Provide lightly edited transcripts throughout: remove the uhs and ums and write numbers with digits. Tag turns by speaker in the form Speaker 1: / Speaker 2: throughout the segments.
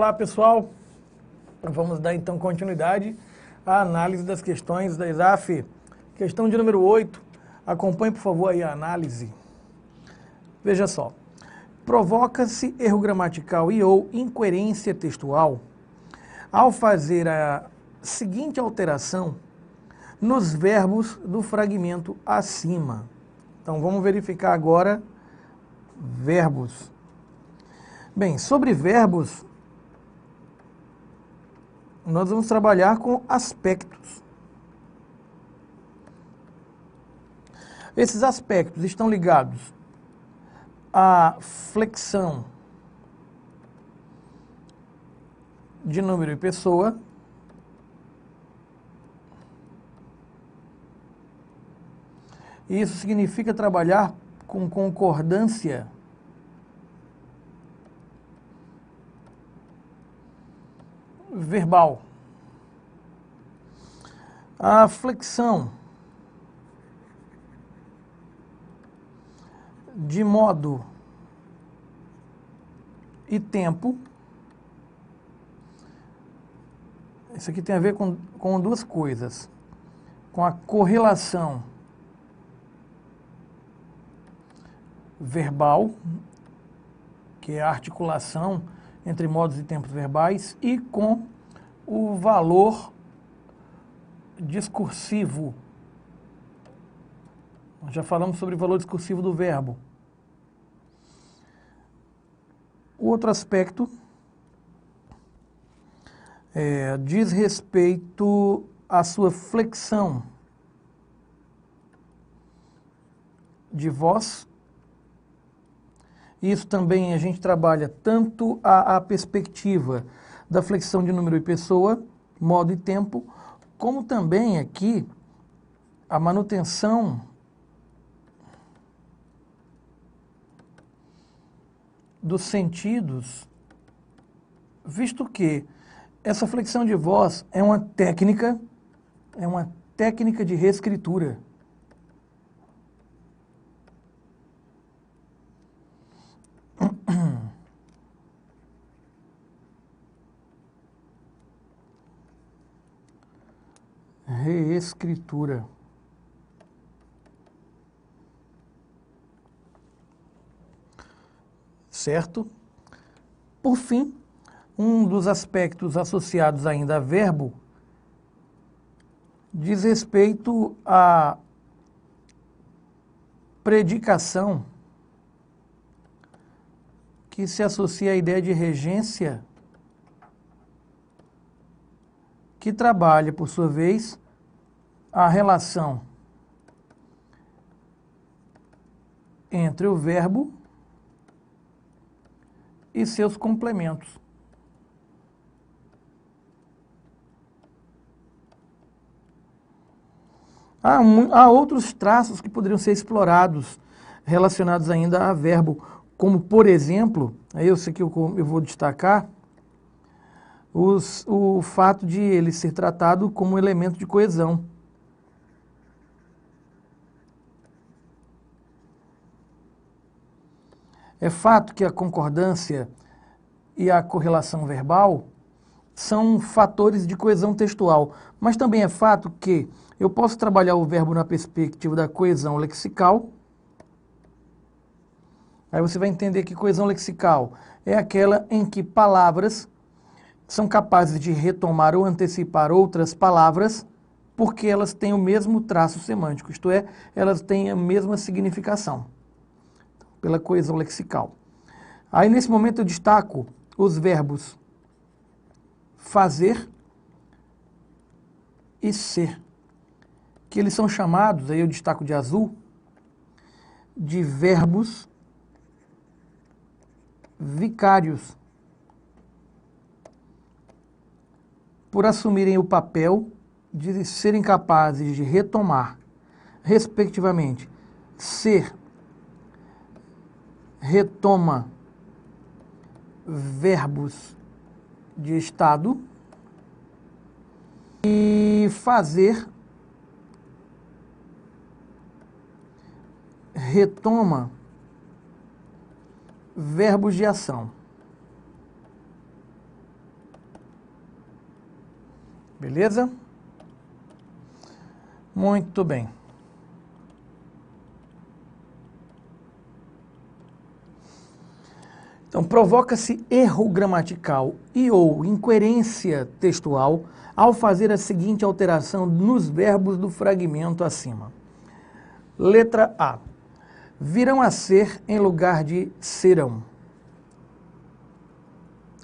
Speaker 1: Olá pessoal, vamos dar então continuidade à análise das questões da ESAF. Questão de número 8, acompanhe por favor aí a análise. Veja só, provoca-se erro gramatical e ou incoerência textual ao fazer a seguinte alteração nos verbos do fragmento acima. Então vamos verificar agora verbos. Bem, sobre verbos, nós vamos trabalhar com aspectos. Esses aspectos estão ligados à flexão de número e pessoa, e isso significa trabalhar com concordância verbal. A flexão de modo e tempo, isso aqui tem a ver com duas coisas, com a correlação verbal, que é a articulação entre modos e tempos verbais, e com o valor discursivo. Nós já falamos sobre o valor discursivo do verbo. O outro aspecto diz respeito à sua flexão de voz. Isso também a gente trabalha tanto a perspectiva da flexão de número e pessoa, modo e tempo, como também aqui a manutenção dos sentidos, visto que essa flexão de voz é uma técnica de reescritura. Reescritura. Certo? Por fim, um dos aspectos associados ainda a verbo diz respeito à predicação, que se associa à ideia de regência, que trabalha, por sua vez, a relação entre o verbo e seus complementos. Há outros traços que poderiam ser explorados relacionados ainda a verbo, como, por exemplo, aí eu sei que eu vou destacar, o fato de ele ser tratado como elemento de coesão. É fato que a concordância e a correlação verbal são fatores de coesão textual, mas também é fato que eu posso trabalhar o verbo na perspectiva da coesão lexical. Aí você vai entender que coesão lexical é aquela em que palavras são capazes de retomar ou antecipar outras palavras porque elas têm o mesmo traço semântico, isto é, elas têm a mesma significação, pela coesão lexical. Aí nesse momento eu destaco os verbos fazer e ser, que eles são chamados, aí eu destaco de azul, de verbos vicários, por assumirem o papel de serem capazes de retomar, respectivamente, ser, retoma verbos de estado, e fazer, retoma verbos de ação. Beleza? Muito bem. Então, provoca-se erro gramatical e ou incoerência textual ao fazer a seguinte alteração nos verbos do fragmento acima. Letra A. Virão a ser em lugar de serão.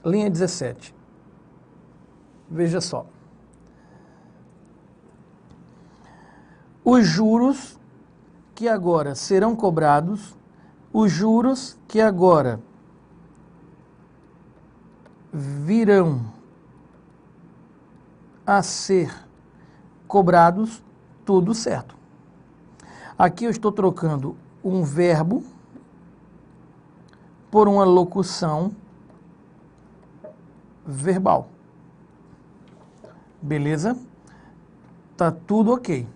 Speaker 1: Linha 17. Veja só. Os juros que agora serão cobrados, os juros que agora virão a ser cobrados, tudo certo. Aqui eu estou trocando um verbo por uma locução verbal. Beleza? Tá tudo ok.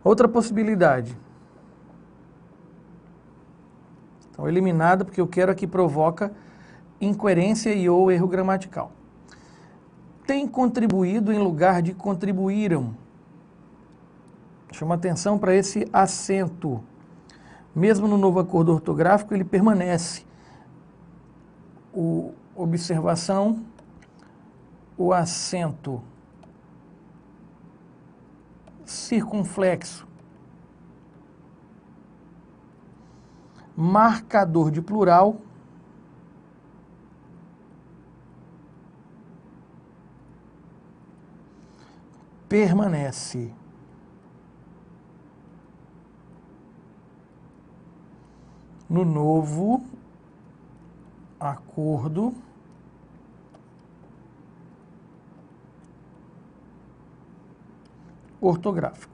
Speaker 1: Outra possibilidade. Então, eliminada, porque eu quero aqui provoca incoerência e ou erro gramatical. Tem contribuído em lugar de contribuíram. Chama atenção para esse acento. Mesmo no novo acordo ortográfico, ele permanece. Observação, o acento circunflexo, marcador de plural, permanece. No novo acordo ortográfico.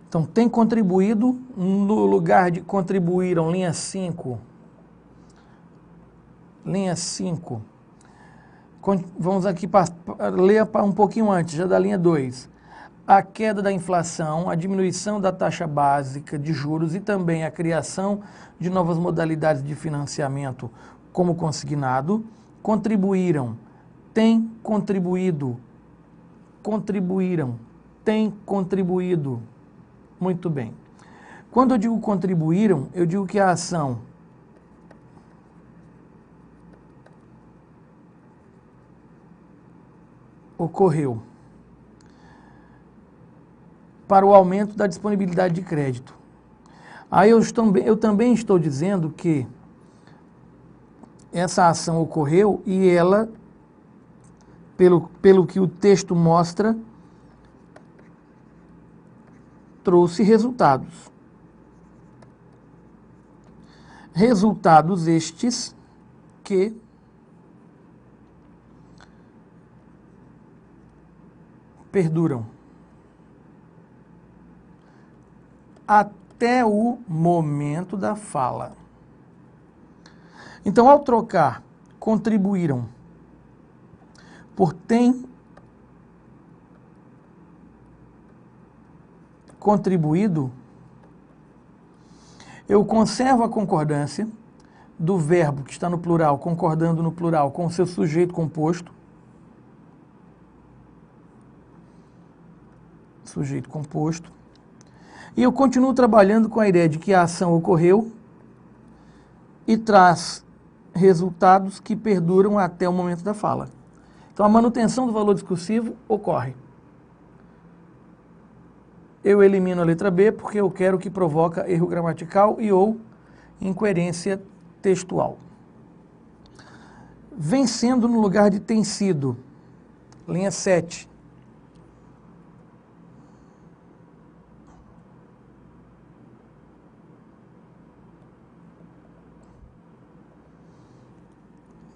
Speaker 1: Então, tem contribuído, no lugar de contribuíram, linha 5. Linha 5. Vamos aqui ler um pouquinho antes, já da linha 2. A queda da inflação, a diminuição da taxa básica de juros e também a criação de novas modalidades de financiamento como consignado, contribuíram, têm contribuído, contribuíram, têm contribuído. Muito bem. Quando eu digo contribuíram, eu digo que a ação ocorreu para o aumento da disponibilidade de crédito. Aí eu também estou dizendo que essa ação ocorreu e ela, pelo que o texto mostra, trouxe resultados. Resultados estes que perduram até o momento da fala. Então, ao trocar contribuíram por têm contribuído, eu conservo a concordância do verbo que está no plural, concordando no plural com o seu sujeito composto. Sujeito composto. E eu continuo trabalhando com a ideia de que a ação ocorreu e traz resultados que perduram até o momento da fala. Então, a manutenção do valor discursivo ocorre. Eu elimino a letra B porque eu quero que provoca erro gramatical e ou incoerência textual. Vencendo no lugar de tem sido. Linha 7.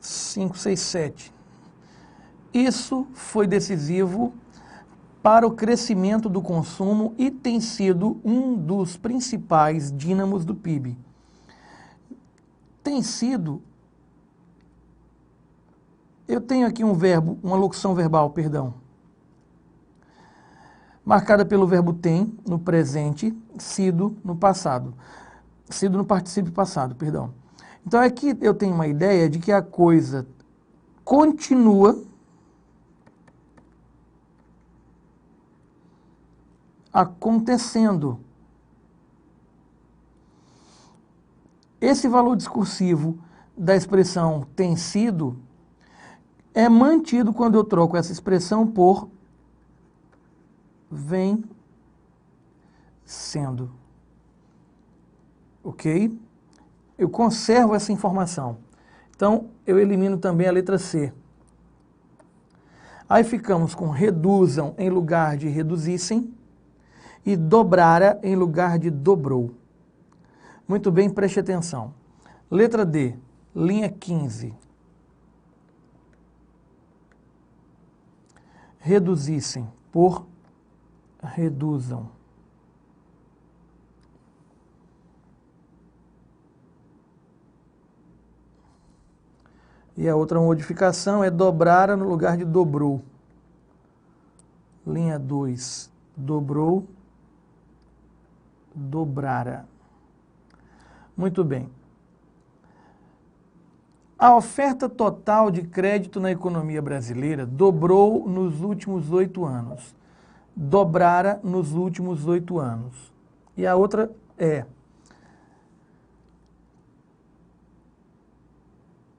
Speaker 1: Cinco, seis, 7. Isso foi decisivo para o crescimento do consumo e tem sido um dos principais dínamos do PIB. Tem sido... Eu tenho aqui um verbo, uma locução verbal, perdão, marcada pelo verbo tem no presente, sido no passado. Sido no particípio passado, perdão. Então aqui eu tenho uma ideia de que a coisa continua acontecendo. Esse valor discursivo da expressão tem sido é mantido quando eu troco essa expressão por vem sendo. Ok? Eu conservo essa informação. Então, eu elimino também a letra C. Aí ficamos com reduzam em lugar de reduzissem e dobrara em lugar de dobrou. Muito bem, preste atenção. Letra D, linha 15. Reduzissem por reduzam. E a outra modificação é dobrara no lugar de dobrou. Linha 2, dobrou, dobrara. Muito bem. A oferta total de crédito na economia brasileira dobrou nos últimos 8 anos. Dobrara nos últimos 8 anos. E a outra é: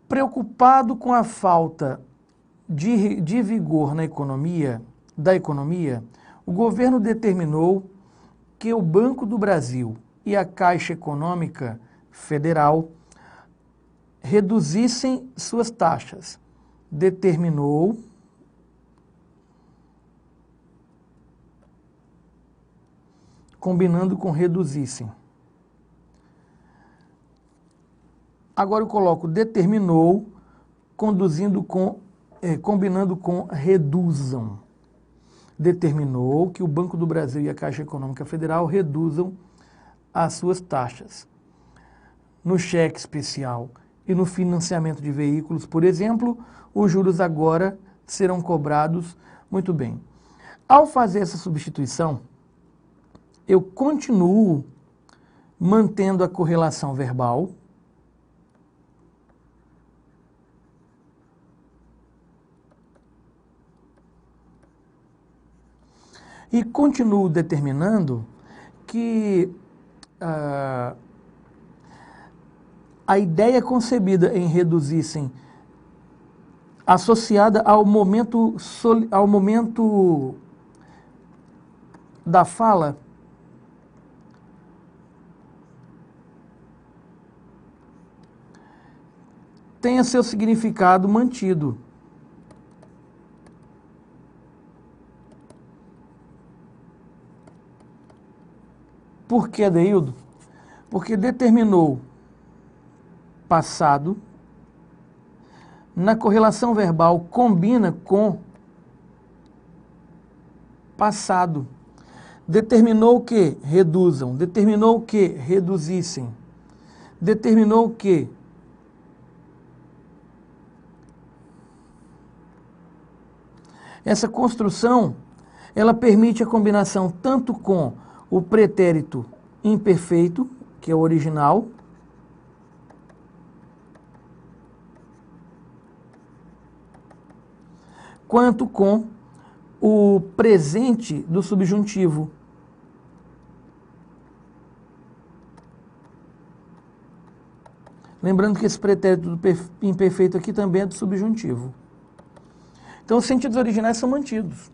Speaker 1: preocupado com a falta de vigor da economia, o governo determinou que o Banco do Brasil e a Caixa Econômica Federal reduzissem suas taxas. Determinou combinando com reduzissem. Agora eu coloco determinou combinando com reduzam. Determinou que o Banco do Brasil e a Caixa Econômica Federal reduzam as suas taxas. No cheque especial e no financiamento de veículos, por exemplo, os juros agora serão cobrados muito bem. Ao fazer essa substituição, eu continuo mantendo a correlação verbal e continuo determinando que a ideia concebida em reduzissem, associada ao momento da fala, tenha seu significado mantido. Por que, Adeildo? Porque determinou passado, na correlação verbal combina com passado. Determinou que reduzam, determinou que reduzissem, determinou que essa construção, ela permite a combinação tanto com o pretérito imperfeito, que é o original, quanto com o presente do subjuntivo. Lembrando que esse pretérito imperfeito aqui também é do subjuntivo. Então, os sentidos originais são mantidos.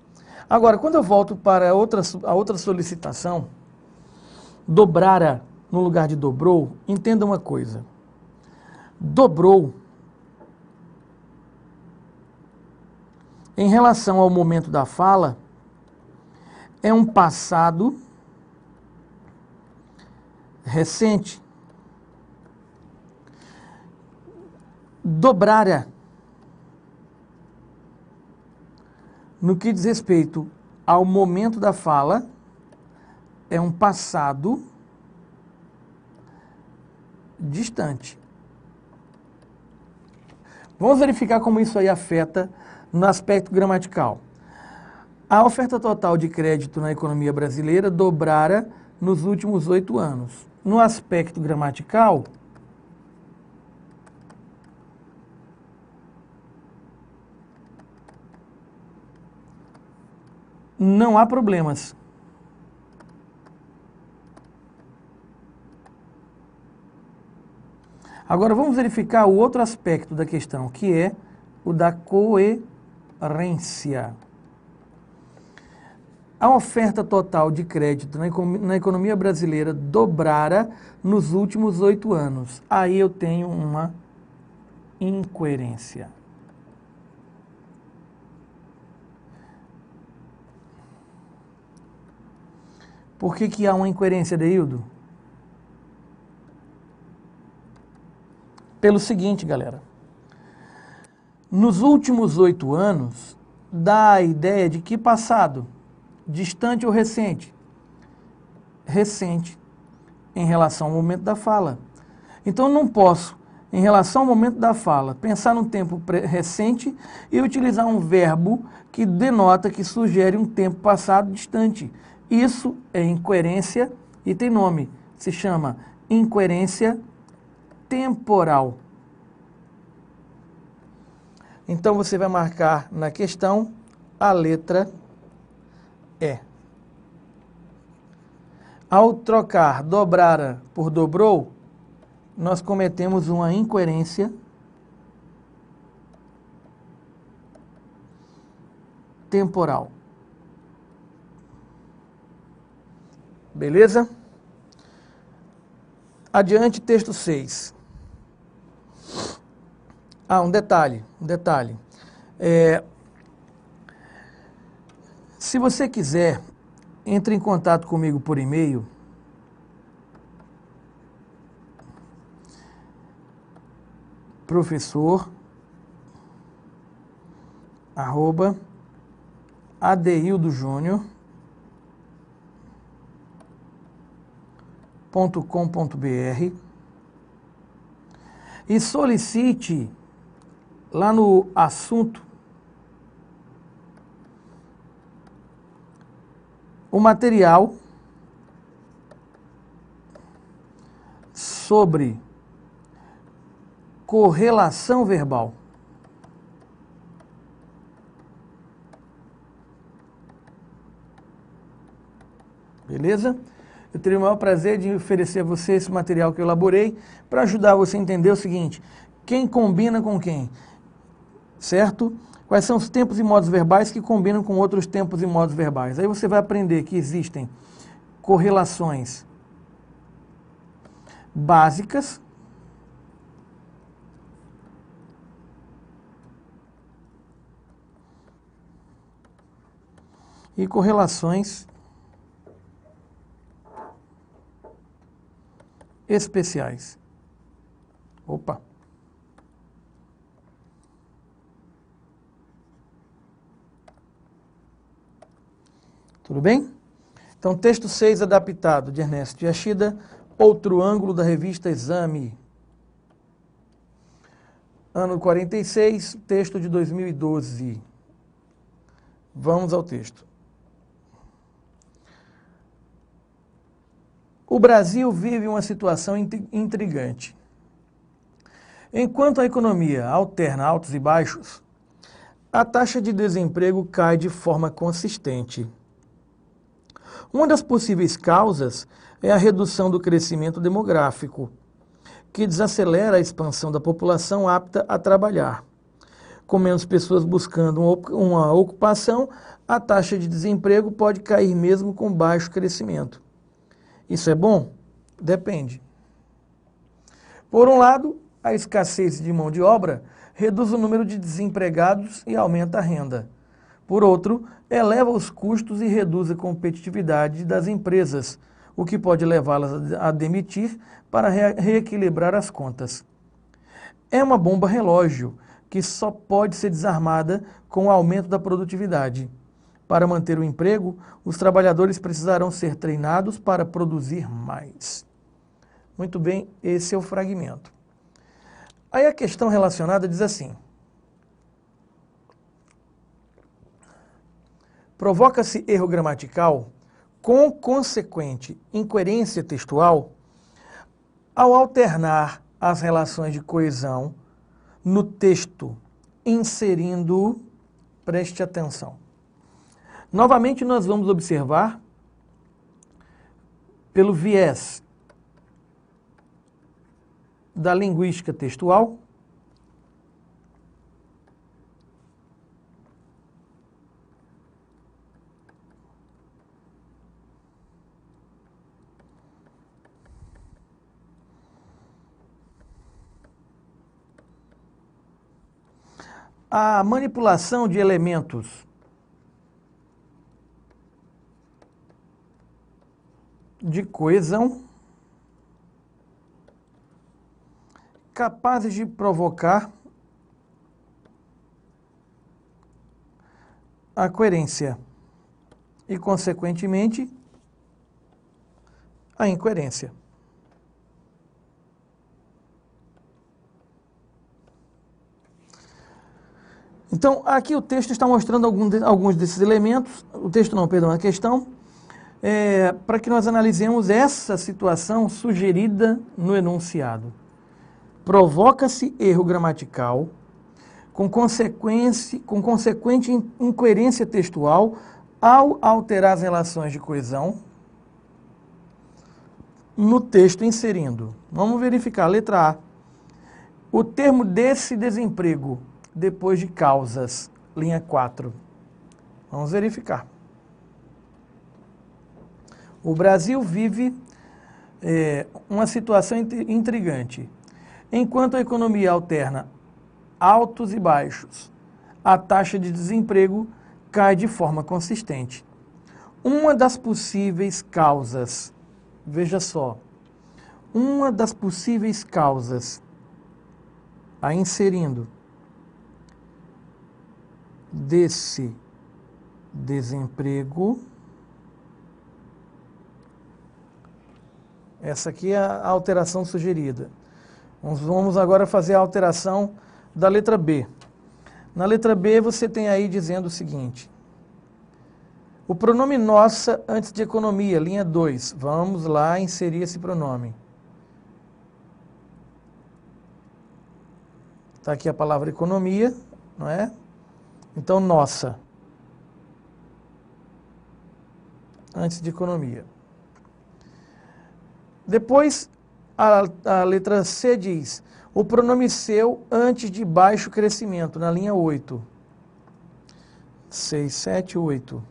Speaker 1: Agora, quando eu volto para a outra solicitação, dobrara no lugar de dobrou, entenda uma coisa. Dobrou, em relação ao momento da fala, é um passado recente. Dobrara, no que diz respeito ao momento da fala, é um passado distante. Vamos verificar como isso aí afeta no aspecto gramatical. A oferta total de crédito na economia brasileira dobrara nos últimos 8 anos. No aspecto gramatical, não há problemas. Agora vamos verificar o outro aspecto da questão, que é o da coerência. A oferta total de crédito na economia brasileira dobrara nos últimos 8 anos. Aí eu tenho uma incoerência. Por que há uma incoerência, Deildo? Pelo seguinte, galera. Nos últimos 8 anos, dá a ideia de que passado, distante ou recente? Recente, em relação ao momento da fala. Então, não posso, em relação ao momento da fala, pensar num tempo recente e utilizar um verbo que denota, que sugere um tempo passado distante. Isso é incoerência e tem nome. Se chama incoerência temporal. Então, você vai marcar na questão a letra E. Ao trocar dobrara por dobrou, nós cometemos uma incoerência temporal. Beleza? Adiante, texto 6. Um detalhe. Se você quiser, entre em contato comigo por e-mail. professor@adeildojunior.com.br e solicite lá no assunto o material sobre correlação verbal. Beleza? Eu teria o maior prazer de oferecer a você esse material que eu elaborei para ajudar você a entender o seguinte: quem combina com quem, certo? Quais são os tempos e modos verbais que combinam com outros tempos e modos verbais. Aí você vai aprender que existem correlações básicas e correlações especiais. Opa! Tudo bem? Então, texto 6 adaptado de Ernesto Yashida, Outro Ângulo, da revista Exame. Ano 46, texto de 2012. Vamos ao texto. O Brasil vive uma situação intrigante. Enquanto a economia alterna altos e baixos, a taxa de desemprego cai de forma consistente. Uma das possíveis causas é a redução do crescimento demográfico, que desacelera a expansão da população apta a trabalhar. Com menos pessoas buscando uma ocupação, a taxa de desemprego pode cair mesmo com baixo crescimento. Isso é bom? Depende. Por um lado, a escassez de mão de obra reduz o número de desempregados e aumenta a renda. Por outro, eleva os custos e reduz a competitividade das empresas, o que pode levá-las a demitir para reequilibrar as contas. É uma bomba relógio que só pode ser desarmada com o aumento da produtividade. Para manter o emprego, os trabalhadores precisarão ser treinados para produzir mais. Muito bem, esse é o fragmento. Aí a questão relacionada diz assim: provoca-se erro gramatical com consequente incoerência textual ao alternar as relações de coesão no texto, inserindo, preste atenção, Novamente, nós vamos observar pelo viés da linguística textual, a manipulação de elementos de coesão capazes de provocar a coerência e, consequentemente, a incoerência. Então, aqui o texto está mostrando alguns desses elementos, o texto não, perdão, a questão, para que nós analisemos essa situação sugerida no enunciado. Provoca-se erro gramatical com consequente incoerência textual ao alterar as relações de coesão no texto inserindo. Vamos verificar. Letra A. O termo desse desemprego, depois de causas, linha 4. Vamos verificar. O Brasil vive uma situação intrigante. Enquanto a economia alterna altos e baixos, a taxa de desemprego cai de forma consistente. Uma das possíveis causas, veja só, uma das possíveis causas, a inserindo, desse desemprego, essa aqui é a alteração sugerida. Vamos agora fazer a alteração da letra B. Na letra B você tem aí dizendo o seguinte: o pronome nossa antes de economia, linha 2. Vamos lá inserir esse pronome. Está aqui a palavra economia, não é? Então, nossa. Antes de economia. Depois, a letra C diz: o pronome seu antes de baixo crescimento, na linha 8. 6, 7, 8.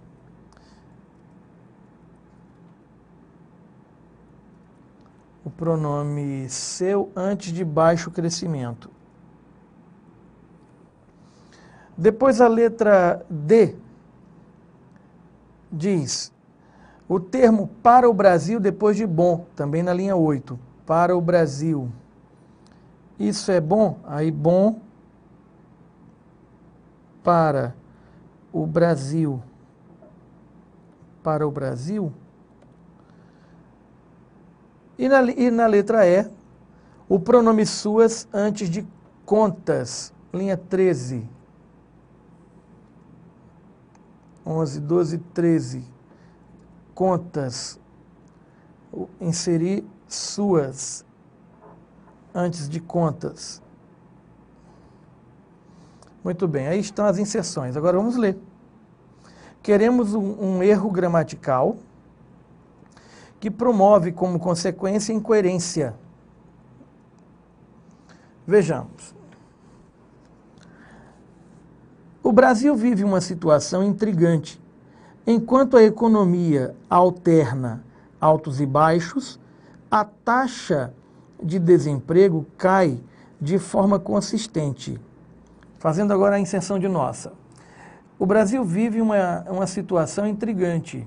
Speaker 1: O pronome seu antes de baixo crescimento. Depois a letra D diz: o termo para o Brasil depois de bom, também na linha 8. Para o Brasil. Isso é bom? Aí bom para o Brasil. Para o Brasil. E na letra E, o pronome suas antes de contas, linha 13. 11, 12, 13. Contas. Inserir suas antes de contas. Muito bem, aí estão as inserções. Agora vamos ler. Queremos um erro gramatical que promove como consequência incoerência. Vejamos. O Brasil vive uma situação intrigante. Enquanto a economia alterna altos e baixos, a taxa de desemprego cai de forma consistente. Fazendo agora a inserção de nossa. O Brasil vive uma situação intrigante.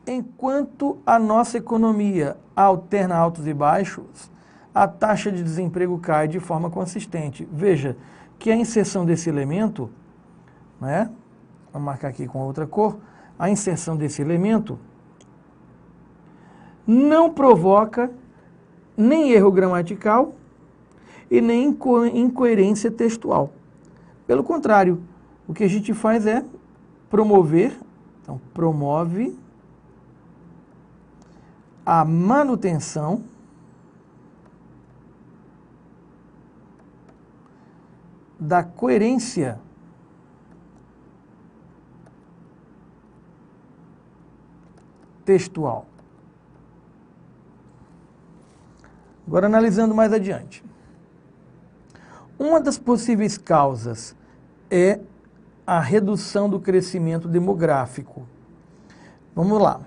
Speaker 1: Enquanto a nossa economia alterna altos e baixos, a taxa de desemprego cai de forma consistente. Veja que a inserção desse elemento, né? Vamos marcar aqui com outra cor, a inserção desse elemento não provoca nem erro gramatical e nem incoerência textual. Pelo contrário, o que a gente faz é promover, então promove a manutenção da coerência textual. Agora, analisando mais adiante. Uma das possíveis causas é a redução do crescimento demográfico. Vamos lá.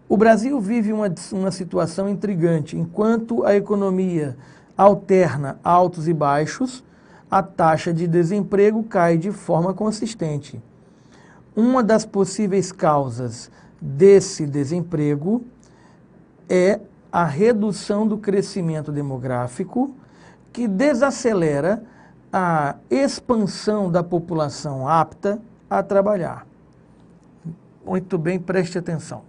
Speaker 1: O Brasil vive uma situação intrigante. Enquanto a economia alterna altos e baixos, a taxa de desemprego cai de forma consistente. Uma das possíveis causas desse desemprego é a redução do crescimento demográfico, que desacelera a expansão da população apta a trabalhar. Muito bem, preste atenção.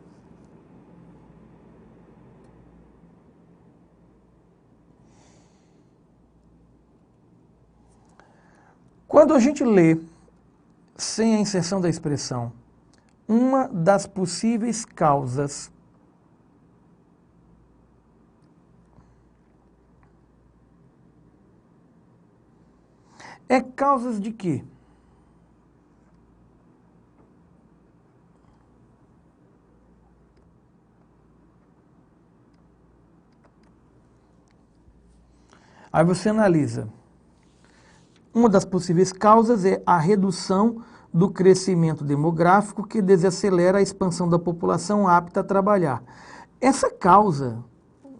Speaker 1: Quando a gente lê, sem a inserção da expressão, uma das possíveis causas é causas de quê? Aí você analisa. Uma das possíveis causas é a redução do crescimento demográfico que desacelera a expansão da população apta a trabalhar. Essa causa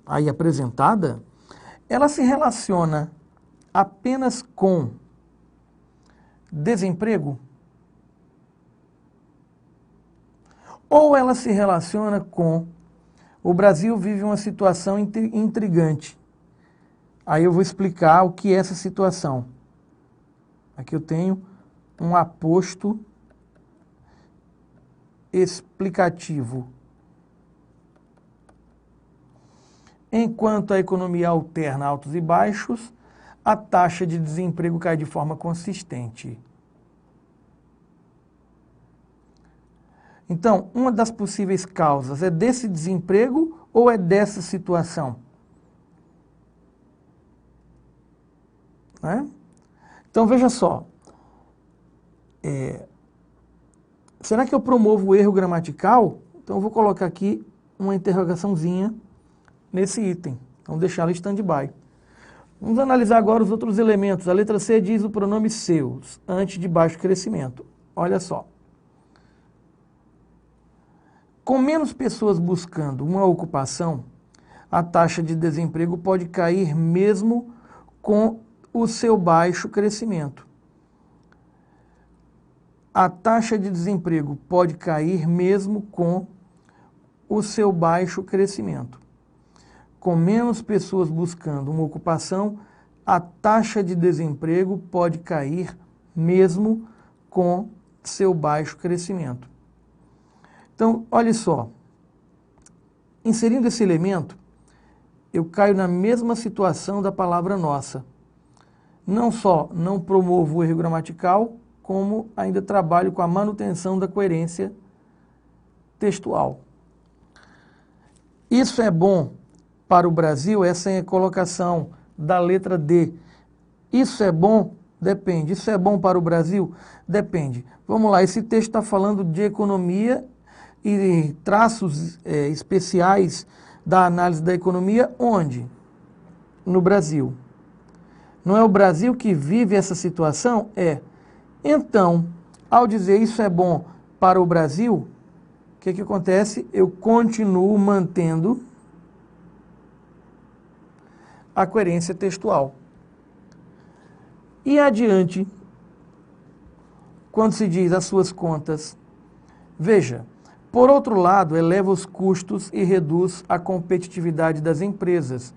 Speaker 1: aí apresentada, ela se relaciona apenas com desemprego? Ou ela se relaciona com o Brasil vive uma situação intrigante? Aí eu vou explicar o que é essa situação. Aqui eu tenho um aposto explicativo. Enquanto a economia alterna altos e baixos, a taxa de desemprego cai de forma consistente. Então, uma das possíveis causas é desse desemprego ou é dessa situação? Né? Então, veja só. Será que eu promovo o erro gramatical? Então, eu vou colocar aqui uma interrogaçãozinha nesse item. Vamos deixá-lo em stand-by. Vamos analisar agora os outros elementos. A letra C diz o pronome seus, antes de baixo crescimento. Olha só. Com menos pessoas buscando uma ocupação, a taxa de desemprego pode cair mesmo com o seu baixo crescimento. A taxa de desemprego pode cair mesmo com o seu baixo crescimento. Com menos pessoas buscando uma ocupação, a taxa de desemprego pode cair mesmo com seu baixo crescimento. Então, olha só, inserindo esse elemento, eu caio na mesma situação da palavra nossa. Não só não promovo o erro gramatical, como ainda trabalho com a manutenção da coerência textual. Isso é bom para o Brasil? Essa é a colocação da letra D. Isso é bom? Depende. Isso é bom para o Brasil? Depende. Vamos lá, esse texto está falando de economia e traços especiais da análise da economia, onde? No Brasil. Não é o Brasil que vive essa situação? É. Então, ao dizer isso é bom para o Brasil, o que acontece? Eu continuo mantendo a coerência textual. E adiante, quando se diz as suas contas, veja, por outro lado, eleva os custos e reduz a competitividade das empresas,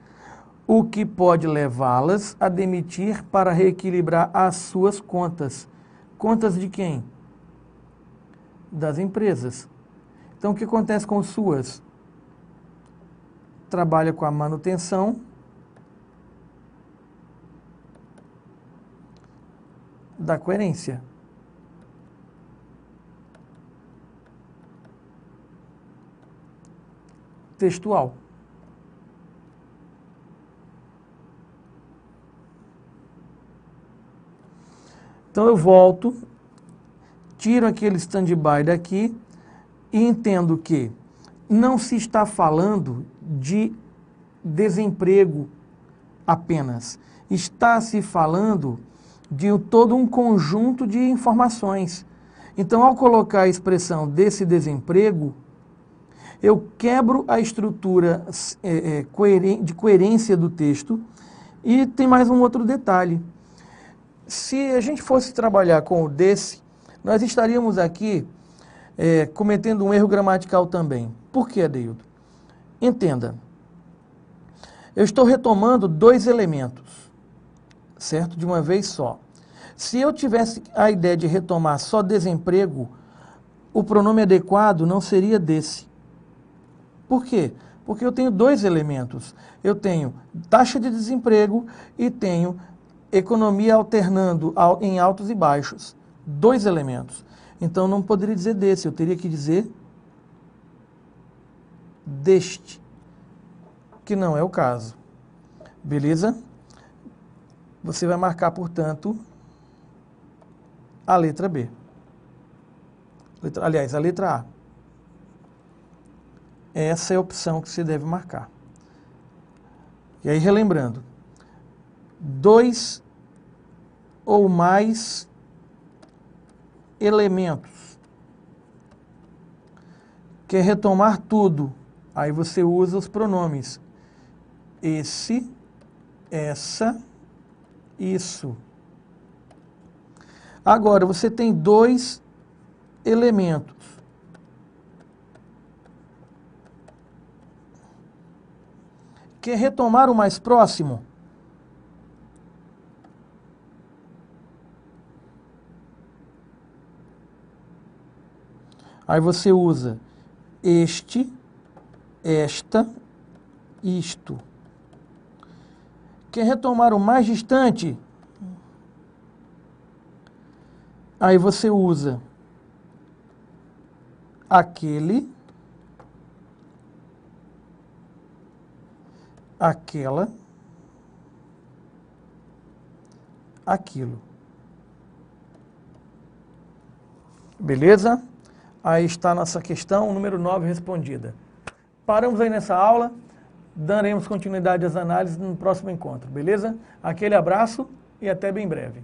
Speaker 1: o que pode levá-las a demitir para reequilibrar as suas contas. Contas de quem? Das empresas. Então, o que acontece com suas? Trabalha com a manutenção da coerência. Textual. Então eu volto, tiro aquele stand-by daqui e entendo que não se está falando de desemprego apenas. Está se falando de todo um conjunto de informações. Então, ao colocar a expressão desse desemprego, eu quebro a estrutura de coerência do texto. E tem mais um outro detalhe. Se a gente fosse trabalhar com o desse, nós estaríamos aqui cometendo um erro gramatical também. Por que, Adeildo? Entenda. Eu estou retomando dois elementos, certo? De uma vez só. Se eu tivesse a ideia de retomar só desemprego, o pronome adequado não seria desse. Por quê? Porque eu tenho dois elementos. Eu tenho taxa de desemprego e tenho economia alternando em altos e baixos. Dois elementos. Então, não poderia dizer desse, eu teria que dizer deste, que não é o caso. Beleza? Você vai marcar, portanto, a letra B. Aliás, a letra A. Essa é a opção que você deve marcar. E aí, relembrando, dois ou mais elementos. Quer retomar tudo, aí você usa os pronomes esse, essa, isso. Agora, você tem dois elementos. Quer retomar o mais próximo? Aí você usa este, esta, isto. Quer retomar o mais distante? Aí você usa aquele, aquela, aquilo. Beleza? Aí está a nossa questão número 9 respondida. Paramos aí nessa aula, daremos continuidade às análises no próximo encontro, beleza? Aquele abraço e até bem breve.